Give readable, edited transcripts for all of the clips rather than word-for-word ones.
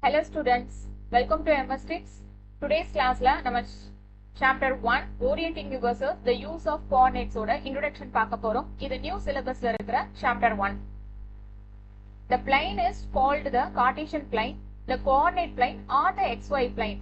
Hello students, welcome to MS Tricks. Today's class la நம்ம chapter 1 orienting versus the use of coordinates ஓட introduction பார்க்க போறோம். இது new syllabusல இருக்கிற chapter 1. The plane is called the Cartesian plane, the coordinate plane or the xy plane.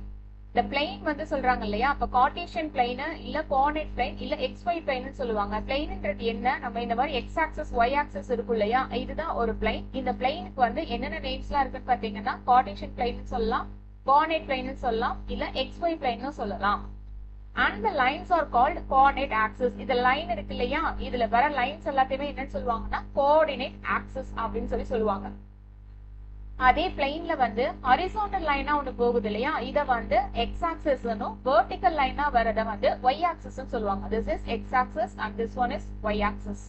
The plane வந்து சொல்றாங்க இல்லையா, அப்ப Cartesian plane இல்ல coordinate plane இல்ல xy plane சொல்லுவாங்க. planeன்றது என்ன, நம்ம இந்த மாதிரி x axis y axis இருக்கும் இல்லையா, இதுதான் ஒரு plane. இந்த planeக்கு வந்து என்னென்ன நேம்ஸ்லாம் இருக்குன்னு பாத்தீங்கன்னா Cartesian plane சொல்லலாம், coordinate plane சொல்லலாம், இல்ல xy plane சொல்லலாம். And the lines are called coordinate axis. இது லைன் இருக்கு இல்லையா, இதுல வர லைன்ஸ் எல்லாத்தையுமே என்னன்னு சொல்லுவாங்கன்னா coordinate axis அப்படின்னு சொல்லுவாங்க. அதே பிளேன்ல வந்து ஹாரிசான்டல் லைனா ஒன்னு போகுது இல்லையா, இத வந்து x axis னும் வெர்டிகல் லைனா வரத வந்து y axis னு சொல்லுவாங்க. This is x axis and this one is y axis.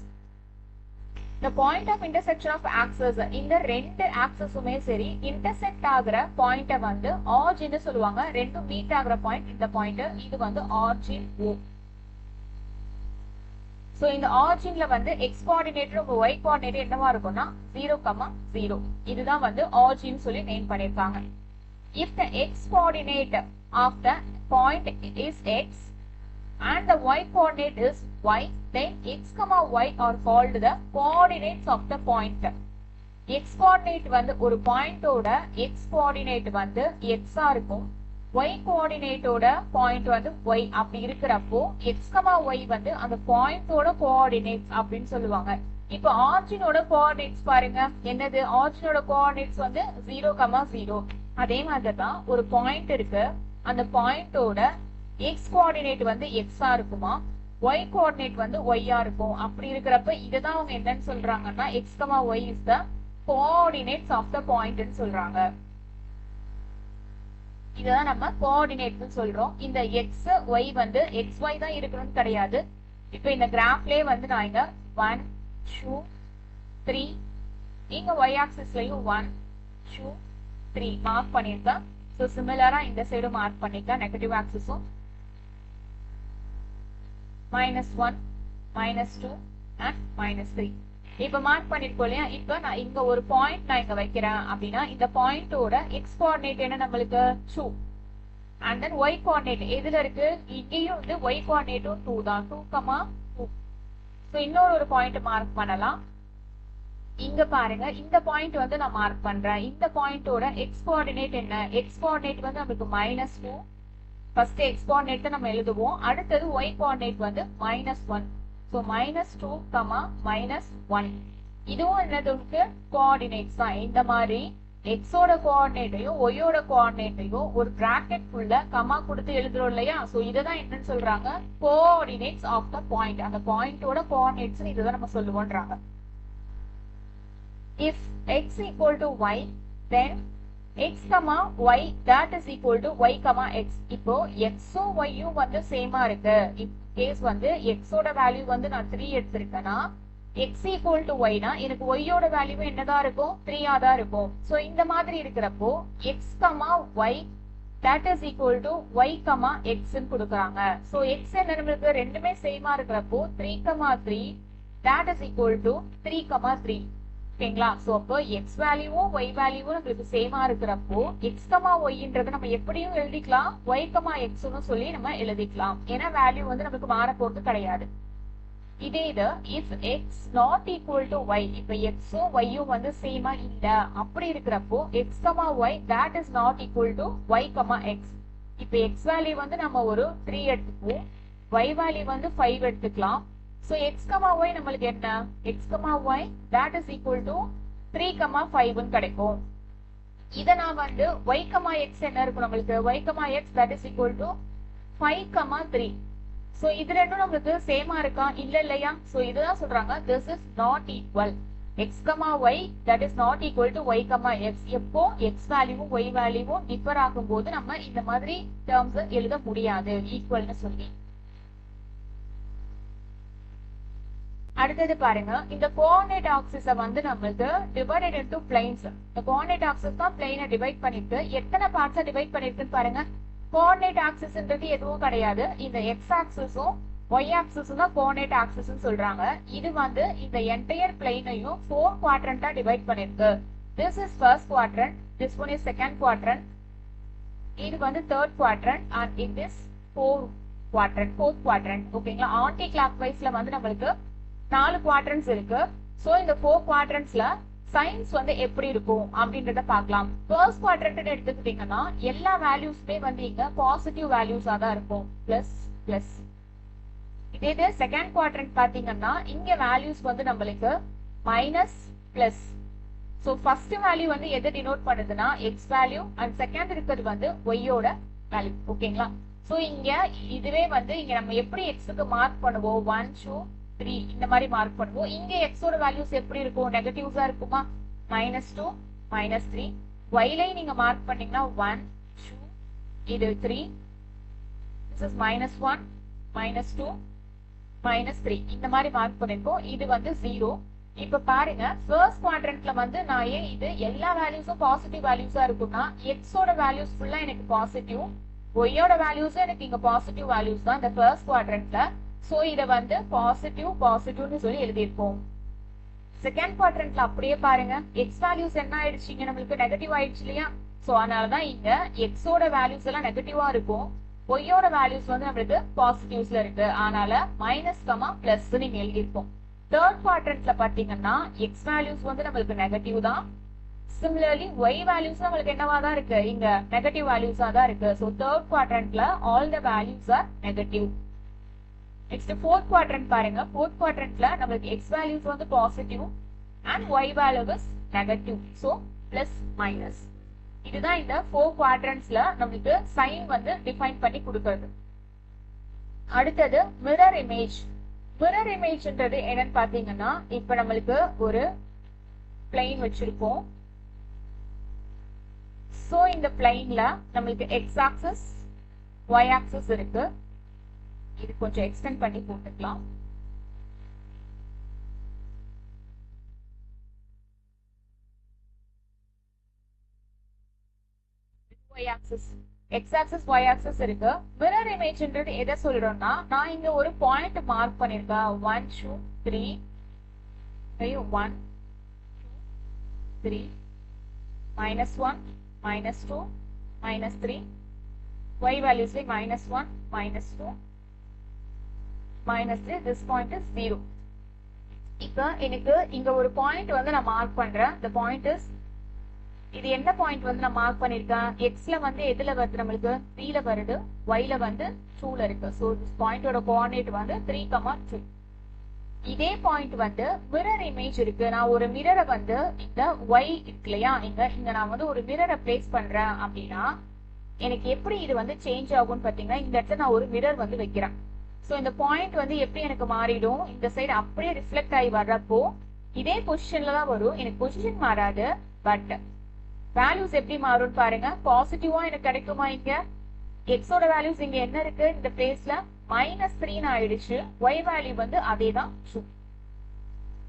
The point of intersection of axes, இந்த ரெண்டு ஆக்சஸுமே சரி intersect ஆகுற பாயிண்ட வந்து origin னு சொல்லுவாங்க. ரெண்டும் மீட் ஆகுற பாயிண்ட் இந்த பாயிண்ட், இது வந்து origin O. So இந்த originல வந்து x coordinate உங்க y coordinate என்னவா இருக்கும்னா 0, 0. இதுதான் வந்து origin சொல்லி நேம் பண்ணிருக்காங்க. If the x coordinate of the point is x and the y coordinate is y, then x, y are called the coordinates of the point. x coordinate வந்து ஒரு பாயிண்டோட x coordinate வந்து x ஆ இருக்கும், y coordinate ஓட point வந்து y அப்படி இருக்கிறப்போ x, y வந்து அந்த பாயிண்டோட கோஆர்டினேட்ஸ் அப்படின்னு சொல்லுவாங்க. இப்போ ஆரிஜினோட கோஆர்டினேட்ஸ் பாருங்க, என்னது ஆரிஜினோட கோஆர்டினேட்ஸ் வந்து 0, 0. அதே மாதிரி தான் ஒரு பாயிண்ட் இருக்கு, அந்த பாயிண்டோட x கோஆர்டினேட் வந்து x ஆ இருக்குமா, y கோஆர்டினேட் வந்து y ஆ இருக்கும். அப்படி இருக்கிறப்ப இதுதான் அவங்க என்னன்னு சொல்றாங்கன்னா x, y is the coordinates of the point ன்னு சொல்றாங்க. இதுதான் நம்ம கோஆர்டினேட் சொல்றோம். இந்த x, y வந்து xy தான் இருக்கணும்னு கிடையாது. இப்போ இந்த கிராஃப்லயே வந்து நான் இங்க 1, 2, 3, இங்க y ஆக்சிஸ்லயும் 1, 2, 3 மார்க் பண்ணிருக்கேன். சோ சிமிலரா இந்த சைடு மார்க் பண்ணிருக்கேன், நெகட்டிவ் ஆக்சிஸும் -1, -2 and -3 இப்ப மார்க் பண்ணிருக்கோம் இல்லையா. இப்ப நான் இங்க ஒரு பாயிண்ட் நான் இங்க வைக்கிறேன் அப்படின்னா இந்த பாயிண்டோட x கோஆர்டினேட் என்ன நம்மளுக்கு 2 and then y கோஆர்டினேட் எதுல இருக்கு, இங்கேயும் வந்து y கோஆர்டினேட்டும் 2 தான், 2, 2. சோ இன்னொரு ஒரு பாயிண்ட் மார்க் பண்ணலாம். இங்க பாருங்க, இந்த பாயிண்ட் வந்து நான் மார்க் பண்றேன். இந்த பாயிண்டோட x கோஆர்டினேட் என்ன, x கோஆர்டினேட் வந்து நமக்கு -2. ஃபர்ஸ்ட் x கோஆர்டினேட் நம்ம எழுதுவோம், அடுத்தது y கோஆர்டினேட் வந்து -1. So -2, -1. இதுவும் என்னதுக்கு கோஆர்டினேட்ஸ் தான். இந்த மாதிரி x ஓட கோஆர்டினேட்டையும் y ஓட கோஆர்டினேட்டையும் ஒரு பிராக்கெட் குள்ள கமா கொடுத்து எழுதுறோம் இல்லையா. சோ இததான் என்னன்னு சொல்றாங்க கோஆர்டினேட்ஸ் ஆஃப் த பாயிண்ட். அந்த பாயிண்டோட கோஆர்டினேட்ஸ் இதுதான் நம்ம சொல்லுவோம்ன்றாங்க. If x equal to y, then x, y that is equal to y, x. இப்போ x உம் y உம் வந்து சேமா இருக்கு. கேஸ் வந்து x ஓட வேல்யூ வந்து நான் 3 எடுத்திருக்கேன்னா x equal to y னா எனக்கு y ஓட வேல்யூ என்னதான் இருக்கும், 3 ஆ தான் இருக்கும். சோ இந்த மாதிரி இருக்கிறப்போ x, y that is equal to y, x ன்னு கொடுக்கறாங்க. சோ x என்ன நமக்கு ரெண்டுமே சேமா இருக்கிறப்போ 3, 3 that is equal to 3, 3. ஓகேங்களா. சோ அப்போ x வேல்யூவும் y வேல்யூவும் நமக்கு சேமா இருக்கிறப்போ x, yன்றது நம்ம எப்படியும் எழுதிக்கலாம் y, x ன்னு சொல்லி நம்ம எழுதிக்கலாம். ஏன்னா வேல்யூ வந்து நமக்கு மாற போறது கிடையாது. இதே இது if x not equal to y, இப்ப x உம் y உம் வந்து சேமா இல்ல அப்படி இருக்கிறப்போ x, y that is not equal to y, x. இப்ப x வேல்யூ வந்து நம்ம ஒரு 3 எடுத்துக்குவோம், y வேல்யூ வந்து 5 எடுத்துக்கலாம். So x, y நம்மளுக்கு என்ன, x, y that is equal to 3, 5 ன்னு கிடைக்கும். இத நான் வந்து y, x என்ன இருக்கும் நம்மளுக்கு, y, x that is equal to 5, 3. So இது ரெண்டும் நம்மளுக்கு சேமா இருக்கா, இல்ல இல்லையா. So இதுதான் சொல்றாங்க this is not equal. x, y that is not equal to y, x. எப்போ x வேல்யூவும் y வேல்யூவும் டிஃபர் ஆகும்போது நம்ம இந்த மாதிரி டேர்ம்ஸ் எழுத முடியாது ஈக்குவல்னு சொல்லி. அடுத்தது பாருங்க, இந்த கோஆர்டினேட் ஆக்சிஸ வந்து நமக்கு டிவைடட் இன்டு பிளேன்ஸ். இந்த கோஆர்டினேட் ஆக்சிஸ் தான் பிளேனை டிவைட் பண்ணிருக்கு. எத்தனை பார்ட்ஸா டிவைட் பண்ணிருக்குன்னு பாருங்க. கோஆர்டினேட் ஆக்சிஸ்ன்றது எதுவும் கிடையாது, இந்த x ஆக்சிஸும் y ஆக்சிஸும் தான் கோஆர்டினேட் ஆக்சிஸ்னு சொல்றாங்க. இது வந்து இந்த என்டையர் பிளேனையும் 4 குவாட்ரண்டா டிவைட் பண்ணிருக்கு. this is first quadrant, this one is second quadrant, இது வந்து third quadrant and it is fourth quadrant. ஓகேங்களா? ஆன்டி கிளாக்வைஸ்ல வந்து நம்மளுக்கு 4 quadrants இருக்கு. சோ இந்த 4 quadrantsல சைன்ஸ் வந்து எப்படி இருக்கும் அப்படின்றத பார்க்கலாம். ஃபர்ஸ்ட் குவாட்ரண்ட் எடுத்துக்கிட்டீங்கன்னா எல்லா வேல்யூஸ்மே வந்து இங்க பாசிட்டிவ் வேல்யூஸா தான் இருக்கும். Plus plus. இதே செகண்ட் குவாட்ரண்ட் பாத்தீங்கன்னா இங்க வேல்யூஸ் வந்து நம்மளுக்கு minus plus. So first value வந்து எதை டினோட் பண்ணுதுன்னா எக்ஸ் வேல்யூ அண்ட் செகண்ட் இருக்கிறது வந்து ஒய்யோட வேல்யூ. ஓகேங்களா? சோ இங்க இதுவே வந்து இங்க நம்ம எப்படி எக்ஸுக்கு மார்க் பண்ணுவோம் 1 2 3 இந்த மாதிரி மார்க் பண்ணுவோம். இங்க எக்ஸ் ஓட வேல்யூஸ் எப்படி இருக்கும்? நெகட்டிவ்ஸா இருக்குமா? -2 -3. y-ல நீங்க மார்க் பண்ணீங்கன்னா 1 2 இது 3. this is -1 -2 -3 இந்த மாதிரி மார்க் பண்ணிருக்கோம். இது வந்து 0. இப்ப பாருங்க ஃபர்ஸ்ட் குவாட்ரண்ட்ல வந்து நான் ஏன் இது எல்லா வேல்யூஸும் பாசிட்டிவ் வேல்யூஸா இருக்கும்னா எக்ஸ் ஓட வேல்யூஸ் ஃபுல்லா எனக்கு பாசிட்டிவ், ஒய்யோட வேல்யூஸும் எனக்கு இங்க பாசிட்டிவ் வேல்யூஸ் தான் இந்த ஃபர்ஸ்ட் குவாட்ரண்ட்ல. சோ இத வந்து பாசிட்டிவ்னு சொல்லி எழுதியிருப்போம். செகண்ட் குவாட்ரண்ட்ல அப்படியே பாருங்க எக்ஸ் வேல்யூஸ் என்ன ஆயிடுச்சுங்க நம்மளுக்கு நெகட்டிவ் ஆயிடுச்சு இல்லையா? சோ அதனாலதான் இங்க எக்ஸ் ஓட வேல்யூஸ் எல்லாம் நெகட்டிவா இருக்கும், ஒய்யோட வேல்யூஸ் வந்து நம்மளுக்கு பாசிட்டிவ்ஸ்ல இருக்கு. அதனால மைனஸ் கமா பிளஸ் நீங்க எழுதியிருப்போம். தேர்ட் குவாட்ரண்ட்ல பாத்தீங்கன்னா எக்ஸ் வேல்யூஸ் வந்து நம்மளுக்கு நெகட்டிவ் தான். சிமிலர்லி ஒய் வேல்யூஸ் நம்மளுக்கு என்னவா தான் இருக்கு? இங்க நெகட்டிவ் வேல்யூஸா தான் இருக்கு. சோ தேர்ட் குவாட்ரண்ட்ல all the values are negative. Next fourth quadrant பாருங்க. ஃபோர்த் குவாட்ரண்ட்ல நமக்கு x வேல்யூஸ் வந்து positive and y value is negative. So plus minus. இதுதான் இந்த 4 குவாட்ரண்ட்ஸ்ல நமக்கு சைன் வந்து டிஃபைன் பண்ணி கொடுக்கிறது. அடுத்தது மிரர் இமேஜ். மிரர் இமேஜ்ன்றது என்னன்னு பாத்தீங்கன்னா இப்ப நம்மளுக்கு ஒரு பிளேன் வச்சிருக்கோம். சோ இந்த பிளேன்ல நம்மளுக்கு x ஆக்சிஸ் y ஆக்சிஸ் இருக்கு. இது கொஞ்சம் எக்ஸ்டெண்ட் பண்ணி போட்டுக்கலாம். y axis x axis y axis இருக்கு. மிரர் இமேஜ்ன்றது எதை சொல்றோம்னா நான் இங்க ஒரு பாயிண்ட் மார்க் பண்ணிருக்கேன் 1 2 3 1 2 3 -1 -2 -3 y values like -1 -2 -3. this point is 0. இப்ப எனக்கு இங்க ஒரு பாயிண்ட் வந்து நான் மார்க் பண்றேன். the point is இது என்ன பாயிண்ட் வந்து நான் மார்க் பண்ணிருக்கேன்? எக்ஸ்ல வந்து எதுல வருது நம்மளுக்கு? 3ல வருது, yல வந்து 2ல இருக்கு. சோ this பாயிண்டோட கோஆர்டினேட் வந்து 3,2. இதே பாயிண்ட் வந்து மிரர் இமேஜ் இருக்கு. நான் ஒரு மிரரை வந்து இந்த y இருக்கு இல்லையா, இங்க நான் வந்து ஒரு மிரரை பிளேஸ் பண்றேன் அப்படின்னா எனக்கு எப்படி இது வந்து சேஞ்ச் ஆகும்னு பாத்தீங்கன்னா இந்த இடத்துல நான் ஒரு மிரர் வந்து வைக்கிறேன். சோ இந்த பாயிண்ட் வந்து எப்படி எனக்கு மாறிடும்? இந்த சைடு அப்படியே ரிஃப்ளெக்ட் ஆகி வர்றப்போ இதே பொசிஷன்ல தான் வரும். எனக்கு பொசிஷன் மாறாது, பட் வேல்யூஸ் எப்படி மாறும் பாருங்க. பாசிட்டிவா எனக்கு கிடைக்குமா? இங்க எக்ஸோட வேல்யூஸ் இங்க என்ன இருக்கு? இந்த பிளேஸ்ல -3 ஆயிடுச்சு. y வேல்யூ வந்து அதே தான் 2.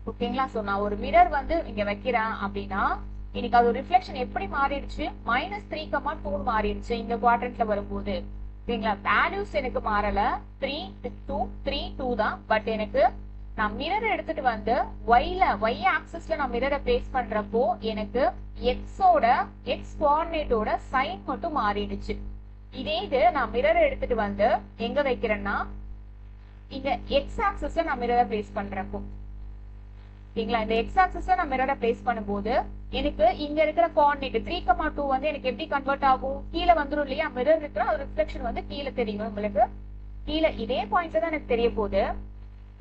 ஓகேங்களா? சோ நான் ஒரு மிரர் வந்து இங்க வைக்கிறேன் அப்படின்னா எனக்கு அது ரிஃப்ளெக்ஷன் எப்படி மாறிடுச்சு? -3,2 மாறிடுச்சு இந்த குவாட்ரண்ட்ல வரும்போது. ஓகேங்களா? வேல்யூஸ் எனக்கு மாறல, 3 2 3 2 தான். பட் எனக்கு நான் மிரர் எடுத்துட்டு வந்து y ஆக்சிஸ்ல நான் மிரரை பிளேஸ் பண்றப்போ எனக்கு எக்ஸோட எக்ஸ் கோஆர்டினேட்டோட சைன் மட்டும் மாறிடுச்சு. இதே இது நான் மிரரை எடுத்துட்டு வந்து எங்க வைக்கிறேன்னா இங்க எக்ஸ் ஆக்சிஸ்ல நான் மிரரை பிளேஸ் பண்றப்போ, ஓகேங்களா, இந்த எக்ஸ் ஆக்சிஸ்ல நான் மிரரை பிளேஸ் பண்ணும்போது எனக்கு இங்க இருக்கிற கோஆர்டினேட் 3,2 வந்து எனக்கு எப்படி கன்வெர்ட் ஆகும்? கீழே வந்துடும் இல்லையா? மிரர் இருக்கிற ஒரு ரிஃப்ளெக்ஷன் வந்து கீழே தெரியும் உங்களுக்கு. கீழே இதே பாயிண்ட்ல தான் எனக்கு தெரிய போகுது.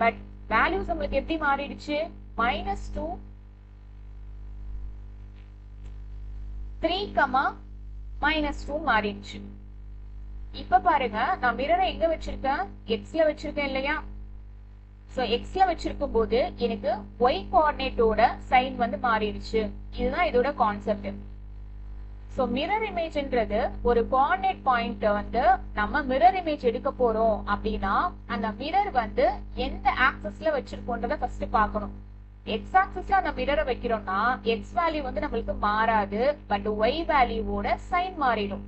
பட் வேல்யூஸ் உங்களுக்கு எப்படி மாறிடுச்சு? -2 3, -2 மாறிடுச்சு. இப்ப பாருங்க நான் மிரரை எங்க வச்சிருக்கேன்? எக்ஸ்ல வச்சிருக்கேன் இல்லையா? சோ எக்ஸ்ல வச்சிருக்கும் போது எனக்கு y கோஆர்டினேட்டோட சைன் வந்து மாறிடுச்சு. இதுதான் இதோட கான்செப்ட். சோ மிரர் இமேஜ்ன்றது ஒரு கோஆர்டினேட் பாயிண்ட் வந்து நம்ம மிரர் இமேஜ் எடுக்க போறோம் அப்படின்னா அந்த மிரர் வந்து எந்த ஆக்சிஸ்ல வச்சிருக்கோன்றத ஃபர்ஸ்ட் பார்க்கணும். எக்ஸ் ஆக்சிஸ்ல அந்த மிரரை வைக்கிறோம்னா எக்ஸ் வேல்யூ வந்து நம்மளுக்கு மாறாது, பட் y வேல்யூவோட சைன் மாறிடும்.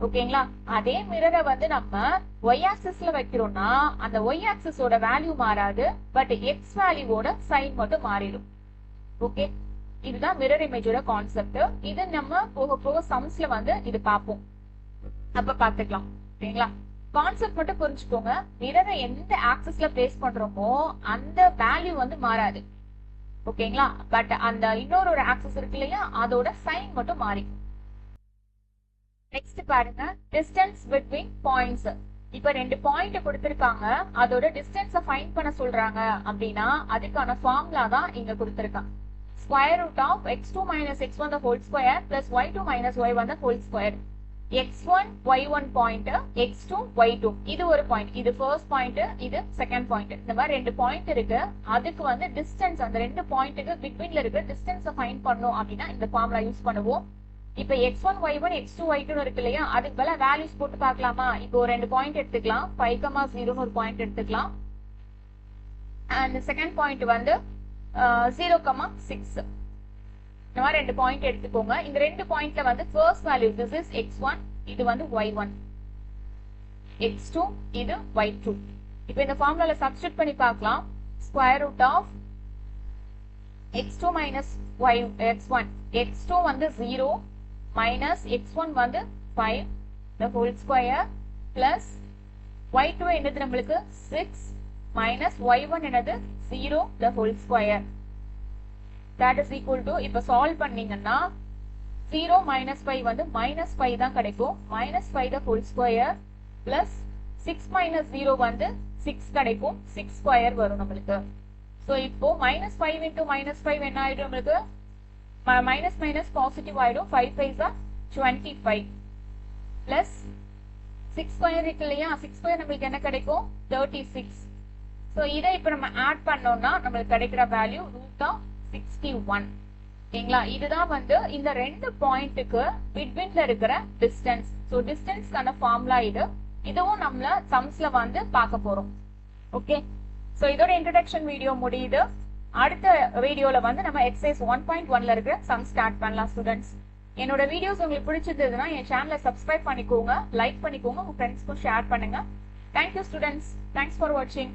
ஓகேங்களா? அதே மிரரை வந்து நம்ம y ஆக்சிஸ்ல வைக்கிறோம்னா அந்த y ஆக்சிஸோட வேல்யூ மாறாது, பட் x வேல்யூவோட சைன் மட்டும் மாறிடும். ஓகே, இதுதான் மிரர் இமேஜோட கான்செப்ட். இது நம்ம போக போக சம்ஸ்ல வந்து இது பார்ப்போம், அப்ப பாத்துக்கலாம். ஓகேங்களா? கான்செப்ட் மட்டும் புரிஞ்சுக்கோங்க. மிரரை எந்த ஆக்சிஸ்ல பிளேஸ் பண்றோமோ அந்த வேல்யூ வந்து மாறாது. ஓகேங்களா? பட் அந்த இன்னொரு ஒரு ஆக்சிஸ் இருக்கு இல்லையா, அதோட சைன் மட்டும் மாறிக்கும். நெக்ஸ்ட் பாருங்க, டிஸ்டன்ஸ் பிட்வீன் பாயிண்ட்ஸ். இப்ப 2 பாயிண்ட் கொடுத்திருக்காங்க, அதோட டிஸ்டன்ஸ ஃபைண்ட் பண்ண சொல்றாங்க அப்படின்னா அதுக்கான ஃபார்முலா தான் இங்க கொடுத்திருக்காங்க. Square root of x2 minus x1 the whole square plus y2 minus y1 the whole square. x1 y1 point, x2 y2 இது ஒரு பாயிண்ட், இது ஃபர்ஸ்ட் பாயிண்ட், இது செகண்ட் பாயிண்ட். இந்த மாதிரி 2 பாயிண்ட் இருக்கு. அதுக்கு வந்து டிஸ்டன்ஸ், அந்த 2 பாயிண்ட்டுக்கு பிட்வீன்ல இருக்க டிஸ்டன்ஸை ஃபைண்ட் பண்ணணும் அப்படின்னா இந்த ஃபார்முலா யூஸ் பண்ணுவோம். இப்ப x1 y1 x2 y2 இருக்கு இல்லையா, அதுக்கு பதிலா வேல்யூஸ் போட்டு பார்க்கலாமா? இப்போ 2 பாயிண்ட் எடுத்துக்கலாம், 5,0 ஒரு பாயிண்ட் எடுத்துக்கலாம். அண்ட் செகண்ட் பாயிண்ட் வந்து 0,6. இந்த மாதிரி 2 பாயிண்ட் எடுத்துக்கோங்க. இந்த 2 பாயிண்ட்ல வந்து first value this is x1, இது வந்து y1, x2 இது y2. இப்போ இந்த ஃபார்முலால சப்ஸ்டிட்யூட் பண்ணி பார்க்கலாம். Square root of x2 minus x1, x2 வந்து 0 minus x1 வந்து 5 the whole square plus y2 என்னது நம்மளுக்கு 6 minus y1 என்னது 0 the whole square. That is equal to, இப்ப சால்வ் பண்ணீங்கன்னா 0 minus 5 வந்து minus 5 தான் கிடைக்கும். minus 5 the whole square plus 6 minus 0 வந்து 6 கிடைக்கும். 6 square வரும் நம்மளுக்கு. So இப்போ minus 5 into minus 5 என்ன ஆயிடும் நம்மளுக்கு? minus minus பாசிட்டிவ் ஆயிடும். 5 5 are 25 plus 6 square இருக்கு இல்லையா, 6 square நம்மளுக்கு என்ன கிடைக்கும்? 36. So இதை இப்ப நம்ம ஆட் பண்ணோம்னா நம்மளுக்கு கிடைக்கிற வேல்யூ ரூட் ஆஃப் 61. ஓகேங்களா? இதுதான் வந்து இந்த 2 பாயிண்ட்டுக்கு பிட்வீன்ல இருக்கிற டிஸ்டன்ஸ். ஸோ டிஸ்டன்ஸ்க்கான ஃபார்முலா இது. இதுவும் நம்மள சம்ஸ்ல வந்து பார்க்க போறோம். ஓகே, ஸோ இதோட இன்ட்ரோடக்ஷன் வீடியோ முடியுது. அடுத்த வீடியோல வந்து நம்ம எக்ஸசைஸ் 1.1ல இருக்கிற சம் ஸ்டார்ட் பண்ணலாம் ஸ்டூடெண்ட்ஸ். என்னோட வீடியோஸ் உங்களுக்கு பிடிச்சிருந்ததுன்னா என் சேனலை சப்ஸ்கிரைப் பண்ணிக்கோங்க, லைக் பண்ணிக்கோங்க, உங்க ஃப்ரெண்ட்ஸ்க்கும் ஷேர் பண்ணுங்க. தேங்க்யூ ஸ்டூடெண்ட்ஸ், தேங்க்ஸ் ஃபார் வாட்சிங்.